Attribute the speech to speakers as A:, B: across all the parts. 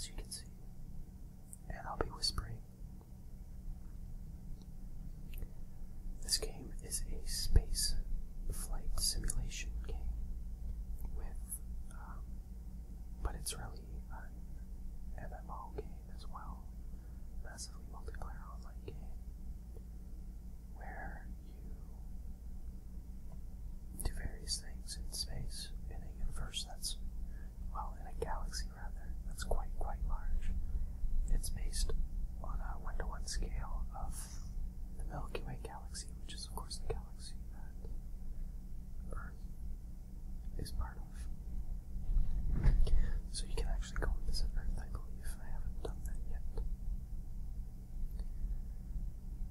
A: as you can see, and I'll be whispering. This game is a space flight simulation game but it's really an MMO game as well, massively multiplayer online game, where you do various things in space, in a universe that's, well, in a galaxy rather, that's quite large. It's based on a 1-to-1 scale of the Milky Way galaxy, which is of course the galaxy that Earth is part of. So you can actually go and visit Earth, I believe. I haven't done that yet.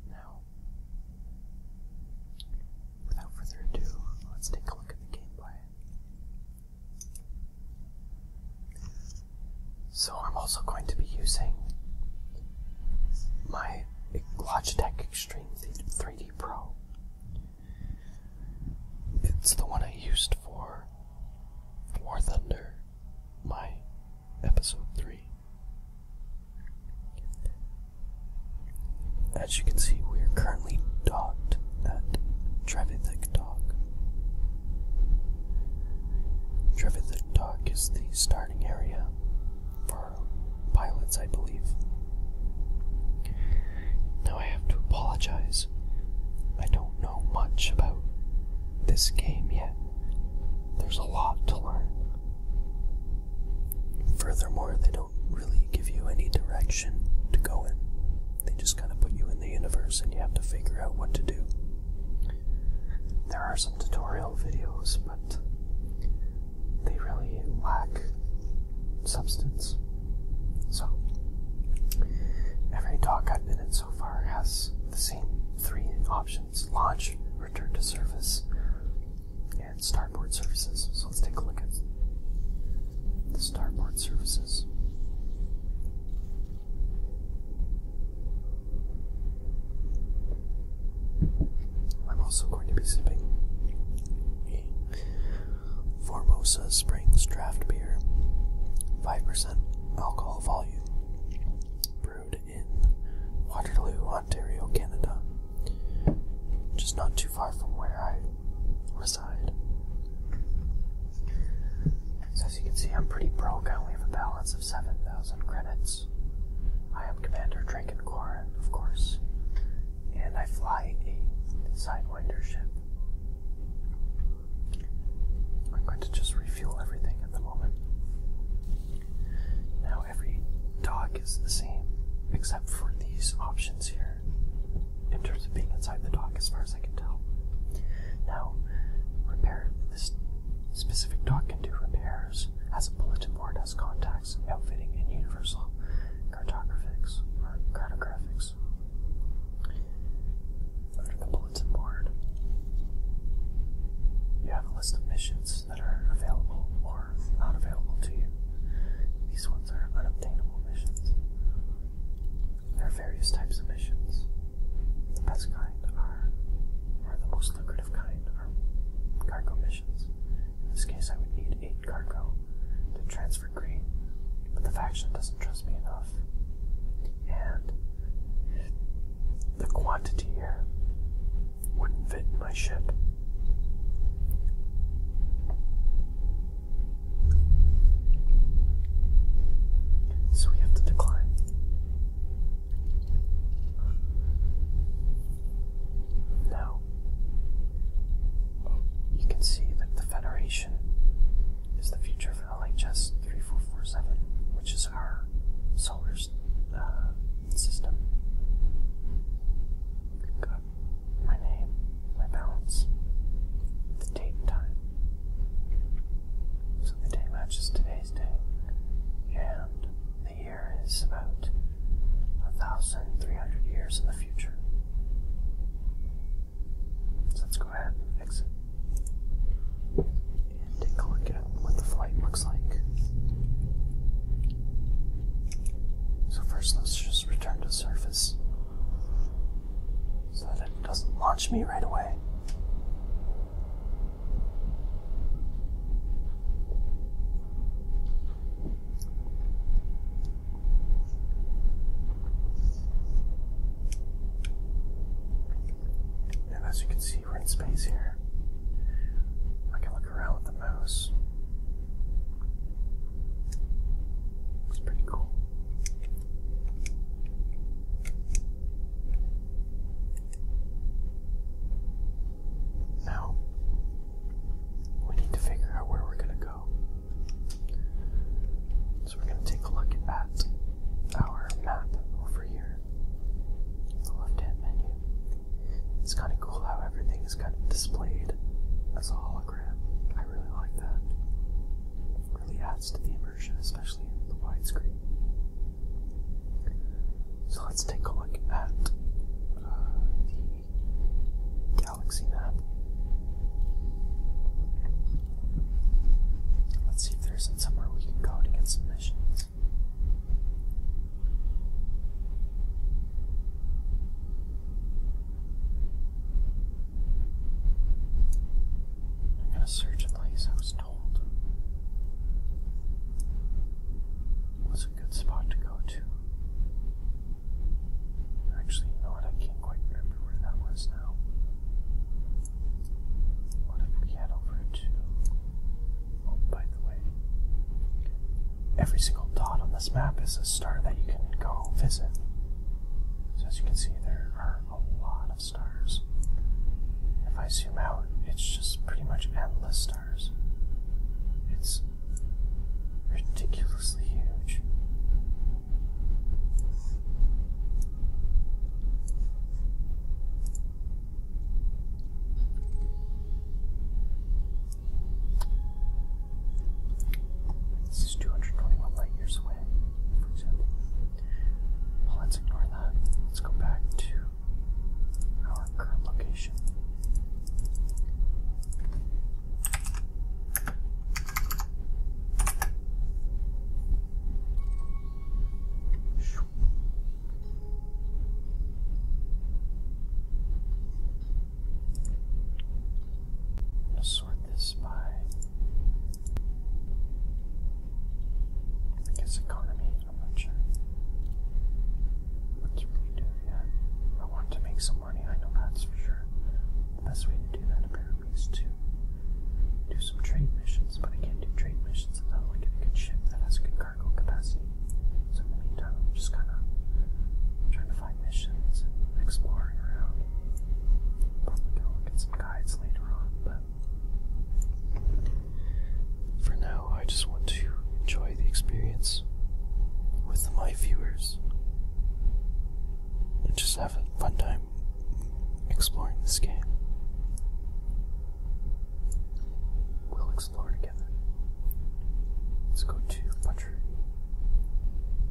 A: Now, without further ado, let's take a look at the gameplay. So I'm also going to be using my Logitech Extreme 3D Pro. It's the one I used for War Thunder, my episode 3. As you can see, we are currently docked at Trevithick Dock. Trevithick Dock is the starting area for pilots, I believe. Now I have to apologize. I don't know much about this game yet. There's a lot to learn. Furthermore, they don't really give you any direction to go in. They just kind of put you in the universe and you have to figure out what to do. There are some tutorial videos, but they really lack substance. So, every dock I've been in so far has the same 3 options: launch, return to service, and starboard services. So let's take a look at the starboard services. I'm also going to be sipping a Formosa Springs draft beer, 5% alcohol volume, brewed in Waterloo, Ontario, Canada, which is not too far from where I reside. So as you can see, I'm pretty broke. I only have a balance of 7,000 credits. I am Commander Drakencorin, of course, and I fly a Sidewinder ship. I'm going to just refuel everything at the moment. Now every dock is the same, except for these options here, in terms of being inside the dock, as far as I can tell. Now, this specific dock can do repairs, has a bulletin board, has contacts, outfitting, and universal cartographics. Under the bulletin board, you have a list of missions that are available or not available to you. These ones are unobtainable missions. There are various types of missions. The best kind or the most lucrative kind, are cargo missions. In this case, I would need 8 cargo to transfer green, but the faction doesn't trust me enough. And the quantity here wouldn't fit in my ship. So we have to decline. Now, you can see that the Federation is the future of LHS 3447, which is our solar system. Got my name, my balance, the date and time. So the day matches today's day, and the year is about 1,300 years in the future. So let's go ahead and exit and take a look at what the flight looks like. So first, let's just return to surface so that it doesn't launch me right away. So we're going to take a look at our map over here. The left-hand menu. It's kind of cool how everything is kind of displayed as a hologram. I really like that. It really adds to the immersion, especially in the widescreen. So let's take a look at the galaxy map. Let's see if there isn't somewhere we can go to get some missions. I'm gonna search a place I was told was a good spot to go to. Actually, you know what? I can't quite remember where that was now. What if we head over to... Oh, by the way, every single dot on this map is a star that you can go visit. So as you can see, there are a lot of stars. If I zoom out, it's just pretty much endless stars. It's ridiculously huge. This is 221 light years away, for example. Well, let's ignore that. Let's go back to our current location. I'm gonna sort this by, I guess, economy. I'm not sure what to really do yet. I want to make some money, I know that's for sure. The best way to do that apparently is to do some trade missions, but I can't do trade missions until I get a good ship that has good cargo capacity. So in the meantime, I'm just kind of trying to find missions and exploring around. Probably gonna look at some guides later on, but for now, I just want to enjoy the experience with my viewers and just have a fun time exploring this game. We'll explore together. Let's go to Butcher.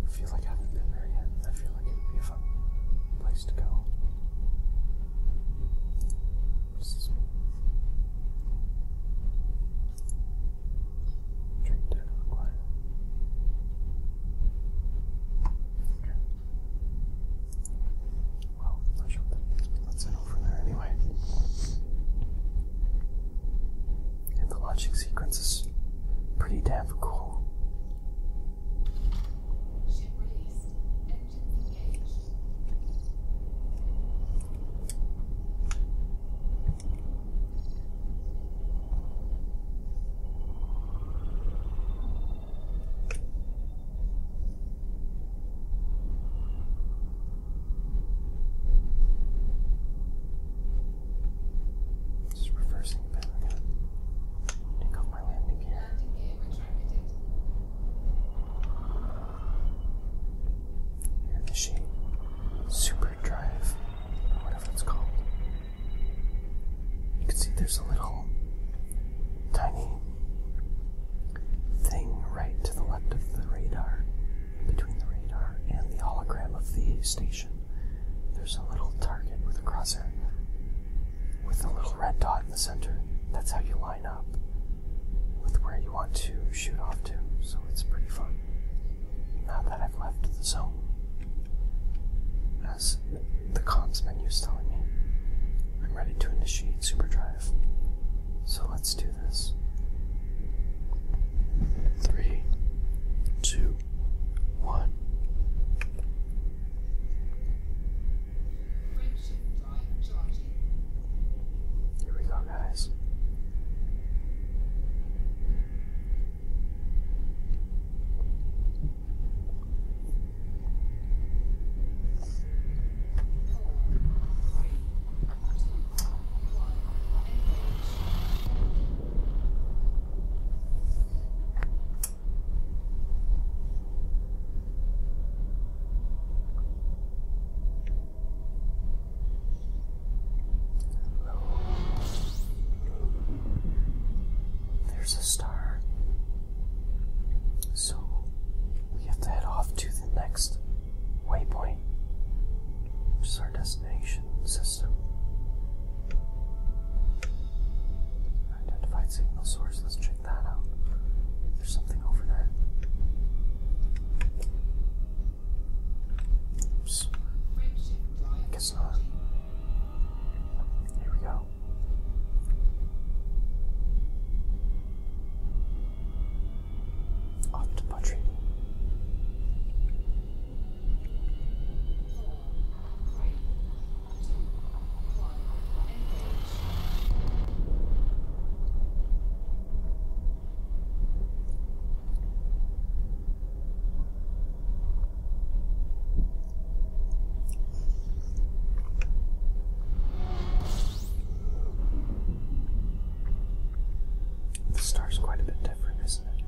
A: I feel like I haven't been there yet. I feel like it would be a fun place to go. This is me. Drink data required. Okay. Well, I'm not sure what that means, but let's head over there anyway. And the launching sequence is pretty damn cool.
B: Ship released. Engines engaged.
A: Just reversing a bit. I'm gonna take off my landing gear.
B: Landing gear retracted.
A: Initiate Superdrive, or whatever it's called. You can see there's a little tiny thing right to the left of the radar, between the radar and the hologram of the station. There's a little target with a crosshair, with a little red dot in the center. That's how you line up with where you want to shoot off to, so it's pretty fun. Now that I've left the zone, as the comms menu is telling me, I'm ready to initiate Superdrive. So let's do this. 3, 2, 1.
B: Frameshift drive charging.
A: Here we go, guys. destination system. Identified signal source. Let's check that out. There's something over there. Oops. I guess not. Here we go. Off to Putri. The star's quite a bit different, isn't it?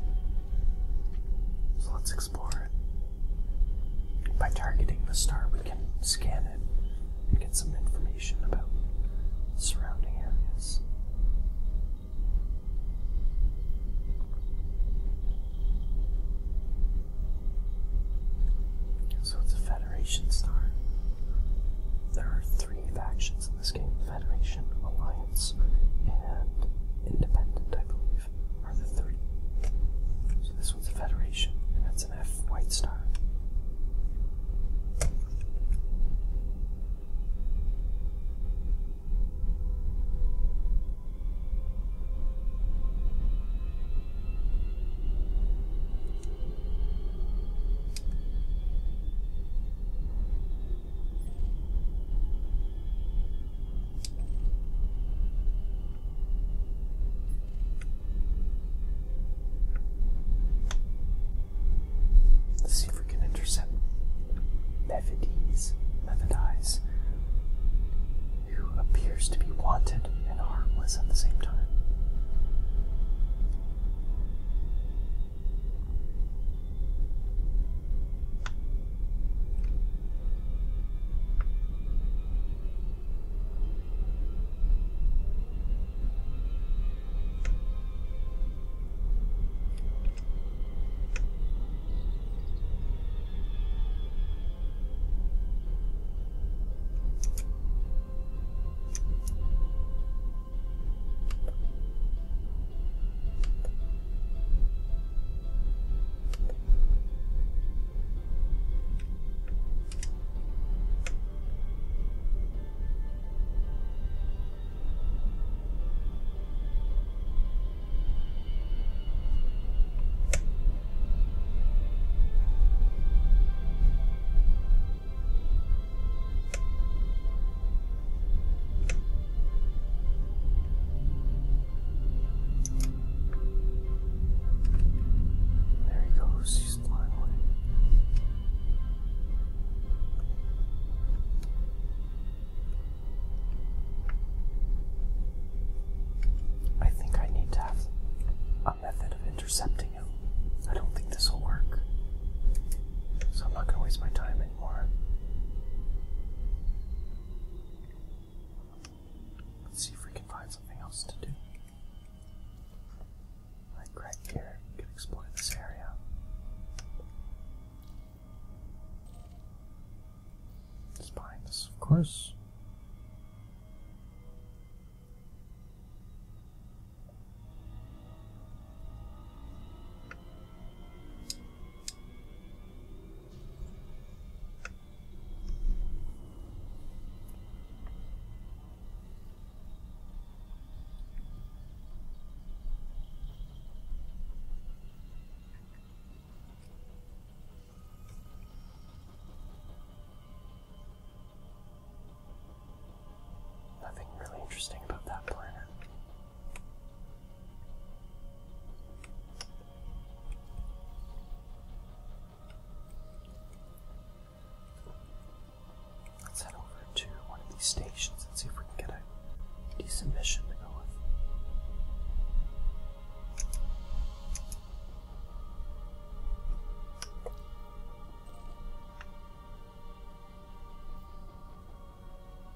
A: So let's explore it. By targeting the star, we can scan it and get some information about surrounding areas. So it's a Federation star. There are 3 factions in this game: Federation, Alliance, and Independent, I believe, are the 3. So this one's a Federation, and that's an F white star. Let's see if we can intercept Mephides, who appears to be wanted and harmless at the same time. He's flying away. I think I need to have a method of intercepting him. I don't think this will work. So I'm not going to waste my time anymore. Let's see if we can find something else to do. Like right here, we can explore this area. Just behind this, of course. Nothing really interesting about that planet. Let's head over to one of these stations and see if we can get a decent mission to go with.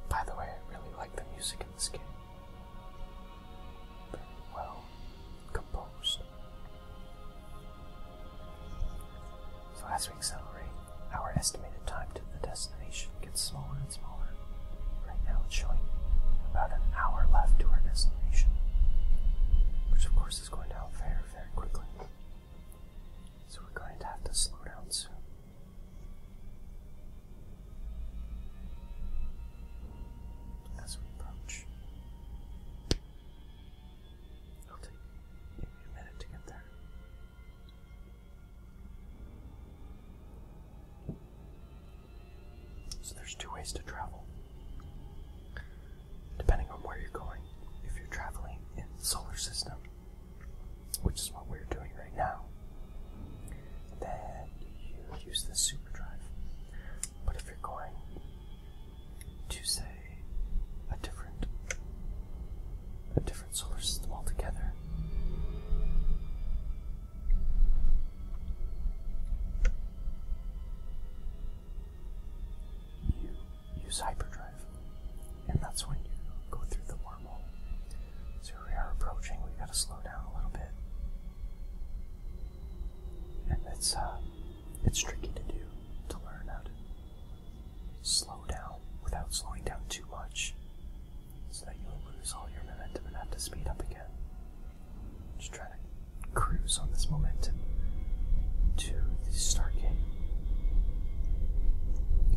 A: By the way, I really like the music in this game. Very well composed. So as we accelerate, our estimated time to the destination gets smaller and smaller. it's showing about an hour left to our destination, which of course is going down very, very quickly. So we're going to have to slow down soon. As we approach. It'll take maybe a minute to get there. So there's two ways to travel, depending on where you're going. If you're traveling in the solar system, which is what we're doing right now, then you use the super drive. But if you're going to, say, a different solar system altogether, you use hyperdrive, and that's when you go through the wormhole. So here we are approaching. We've got to slow down a little bit, and it's tricky to do, to learn how to slow down without slowing down too much, so that you'll lose all your momentum and have to speed up again. Just trying to cruise on this momentum to the Stargate.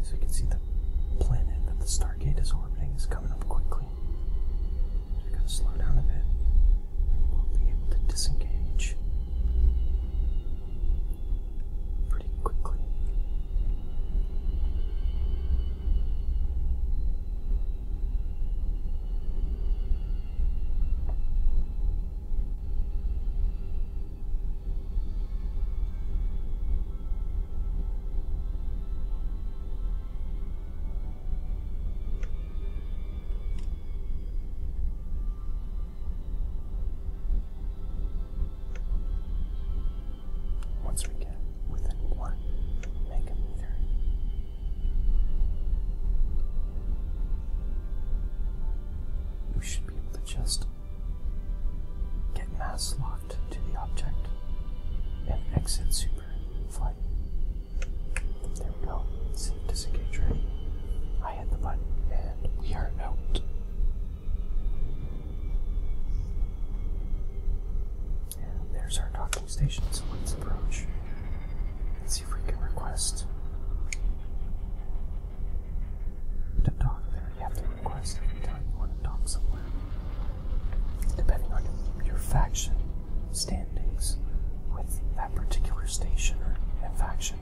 A: So you can see the planet that the Stargate is orbiting is coming up quickly. So we're going to slow down a bit. We'll be able to disengage pretty quickly. Once we get within 1 megameter, we should be able to just get mass locked to the object and exit super flight. There we go. Safe disengage ready. I hit the button and we are out. And there's our docking station, so let's approach. Let's see if we can request to dock there. You have to request every time you want to dock somewhere. Depending on your faction standings with that particular station or faction,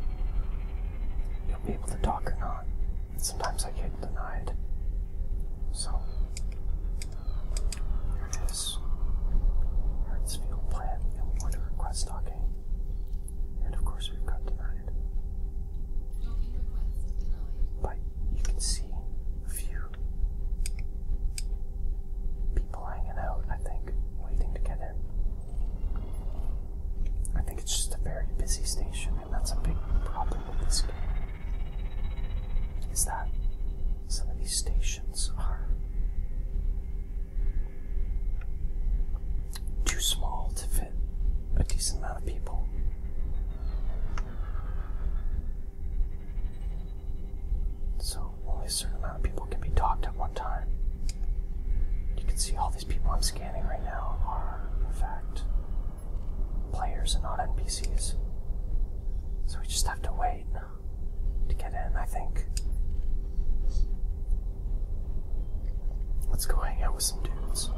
A: you'll be able to dock or not. And sometimes I get denied. So, there it is. Field plan, and we want to request docking. And of course we've got denied.
B: Docking request denied.
A: But you can see a few people hanging out, I think, waiting to get in. I think it's just a very busy station, and that's a big problem with this game. Is that some of these stations are too small to fit a decent amount of people. So only a certain amount of people can be docked at one time. You can see all these people I'm scanning right now are, in fact, players and not NPCs. So we just have to wait to get in, I think. Let's go hang out with some dudes.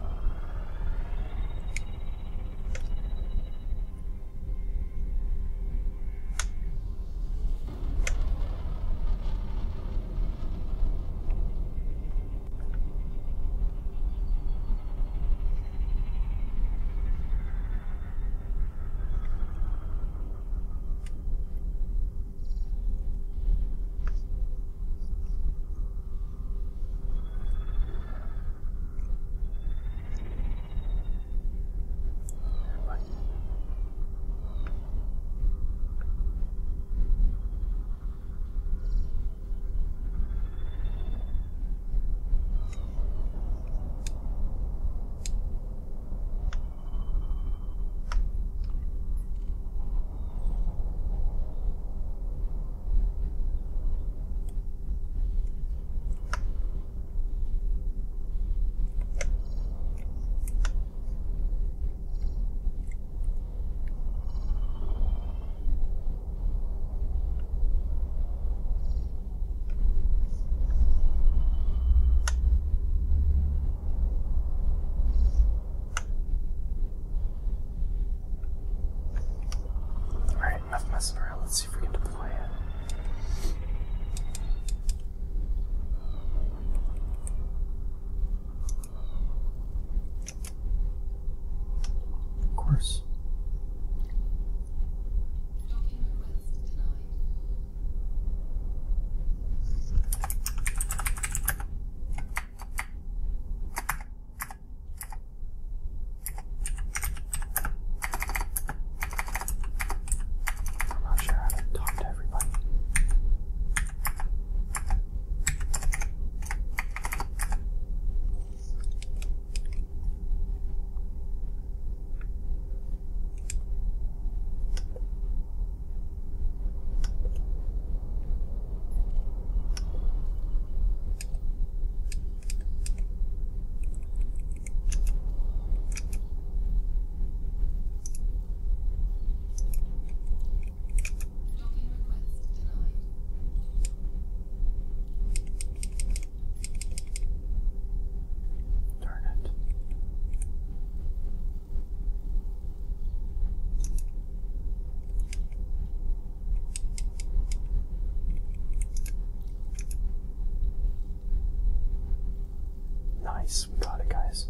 A: Nice, we got it, guys.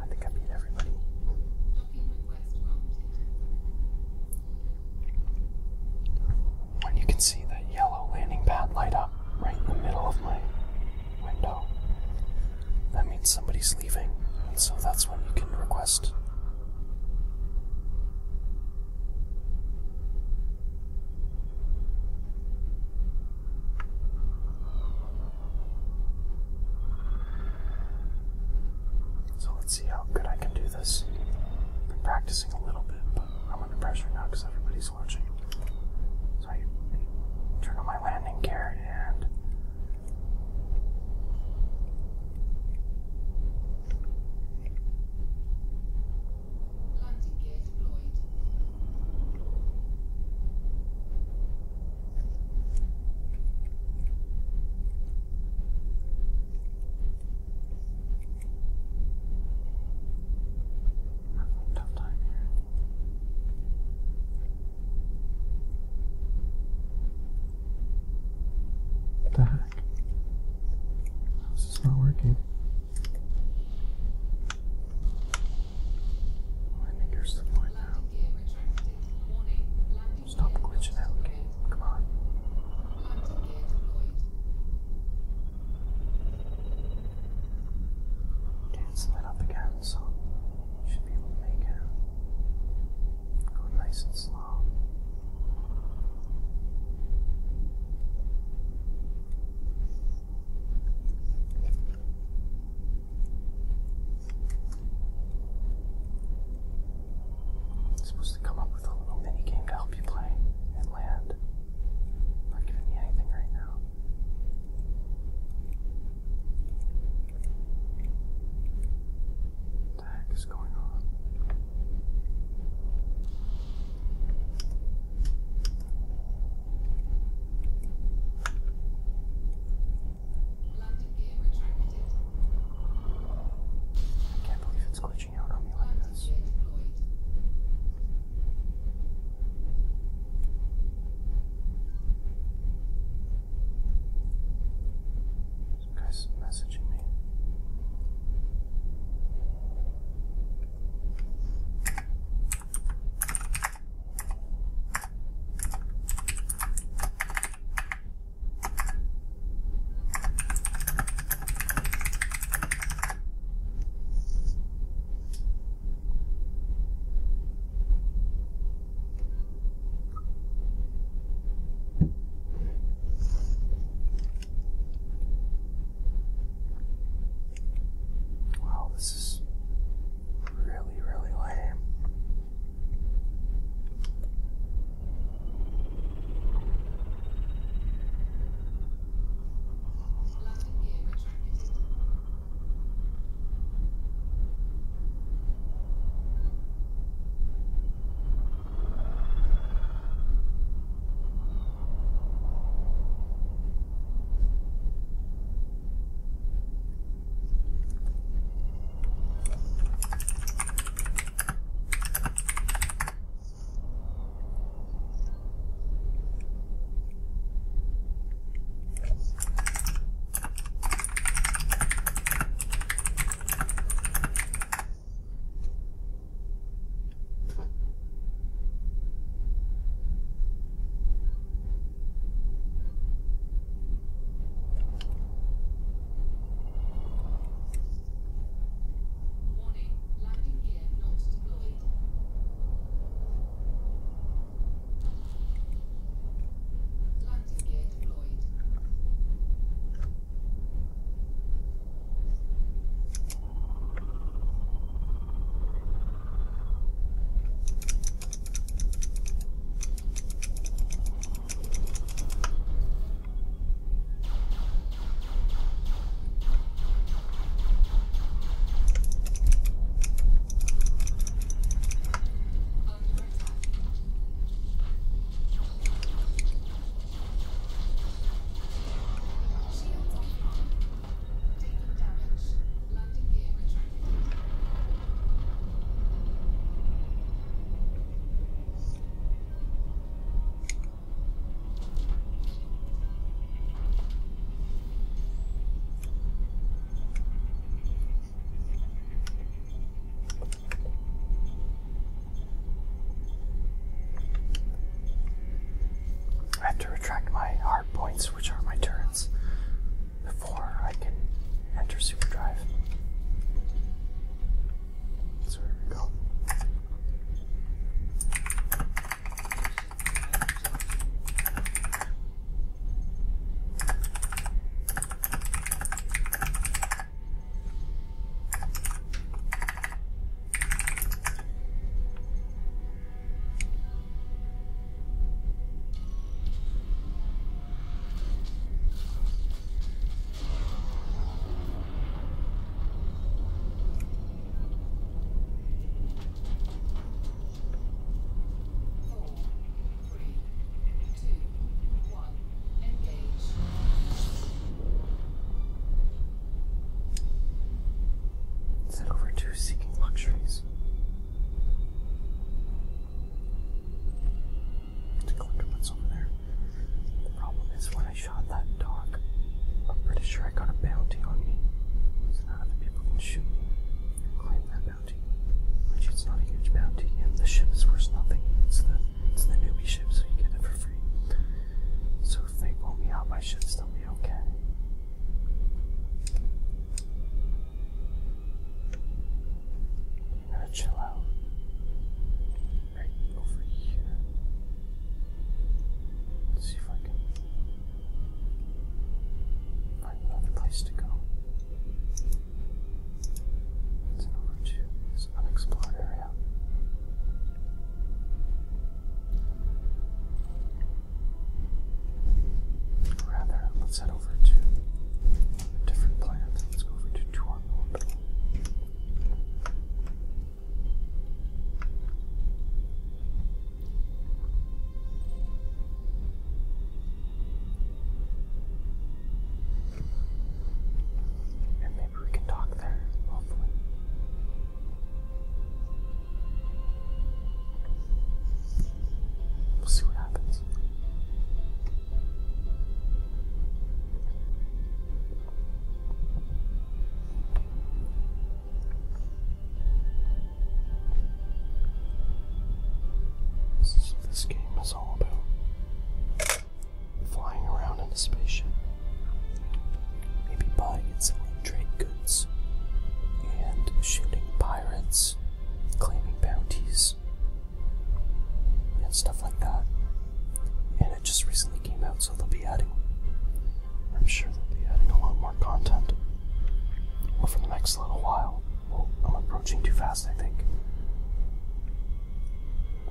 A: I think I beat everybody.
B: Docking request granted.
A: When you can see that yellow landing pad light up right in the middle of my window, that means somebody's leaving, and so that's when you can request. So let's see how good I can do this. Been practicing a little bit, but I'm under pressure now because everybody's watching. So I turn on my landing gear and
B: Landing gear deployed.
A: tough time here. What the heck? This is not working. Landing gear's deployed now.
B: Landing gear retracted. Warning. Landing
A: Stop
B: gear
A: glitching
B: not
A: out, game. Come on.
B: Landing gear deployed.
A: Okay, it's lit up again, so you should be able to make it. Go nice and slow. to retract my hard points, which are my turrets, before I can enter superdrive. So here we go. Seeking luxuries. Take a look at what's over there. The problem is when I shot that dog, I'm pretty sure I got a bounty on me. So now other people can shoot me and claim that bounty. Which it's not a huge bounty, and the ship is worth nothing. It's the newbie ship, so you get it for free. So if they blow me up, I should still be okay. Chill out. Right over here. Let's see if I can find another place to go. Let's head over to this unexplored area. Rather, let's head over to a different planet. Let's go over to Tuan Orbital. This game is all about flying around in a spaceship, maybe buying and selling trade goods, and shooting pirates, claiming bounties, and stuff like that. And it just recently came out, so they'll be adding, I'm sure they'll be adding a lot more content over the next little while. Oh, I'm approaching too fast, I think.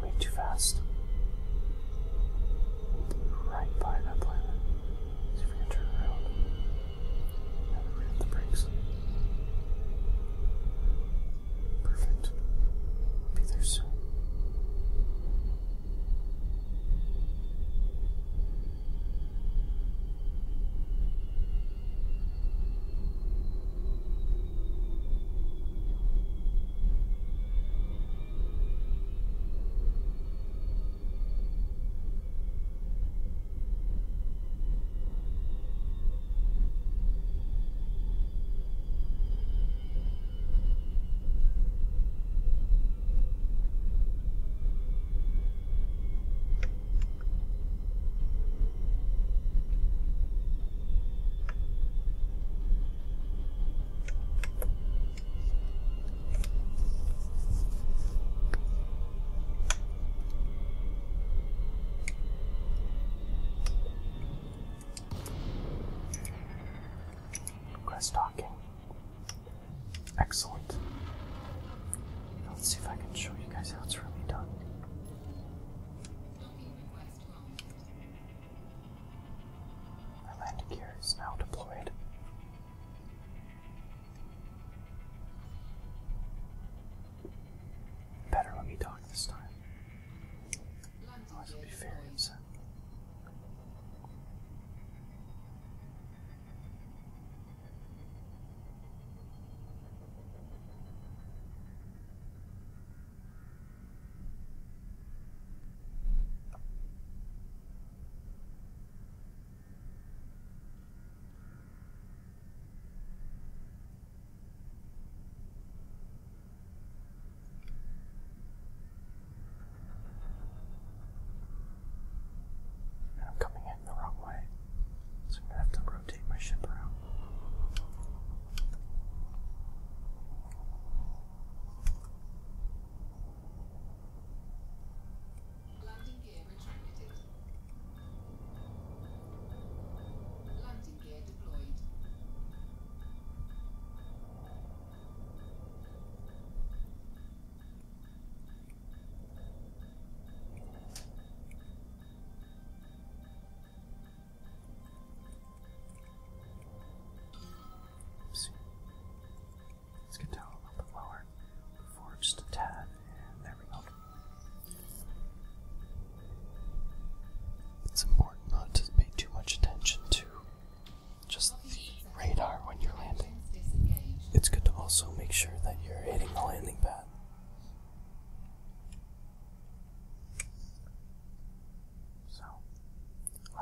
A: Way too fast. Right by that planet. See if we can turn around. And we hit the brakes. Perfect. Be there soon. Docking. Excellent. Now let's see if I can show you guys how it's really done. My landing gear is now deployed. Better let me dock this time. Otherwise I'll be very upset.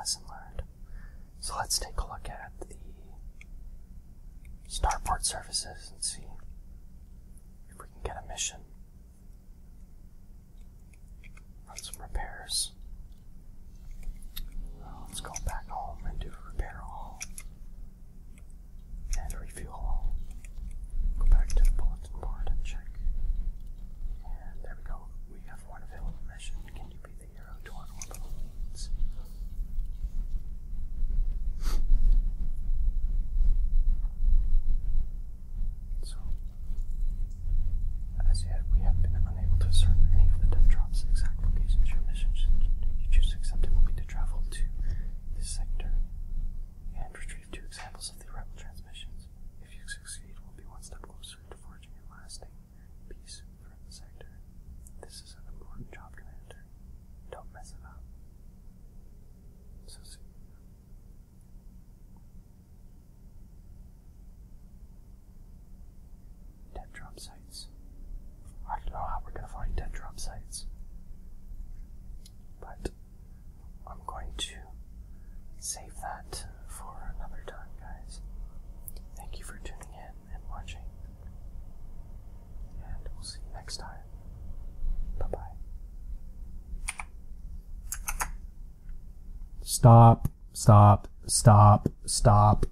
A: lesson learned. So let's take a look at the starport services and see if we can get a mission. Run some repairs. Let's go back home and do a repair all. And refuel all. Go back to the bulletin board and check. And there we go. We have one available mission. Can you be the hero to our orbital needs? So, as yet, we have been unable to discern any of the death drops' exact locations. Your mission, should you choose to accept it, will be to travel to this sector and retrieve 2 examples of the rebel transmissions. If you succeed, we'll be one step closer to forging a lasting peace from the sector. This is an important job, Commander. Don't mess it up. So see. Dead drop sites. I don't know how we're gonna find dead drop sites, but I'm going to save that for another time, guys. Thank you for tuning in and watching, and we'll see you next time. Bye-bye. Stop, stop, stop, stop.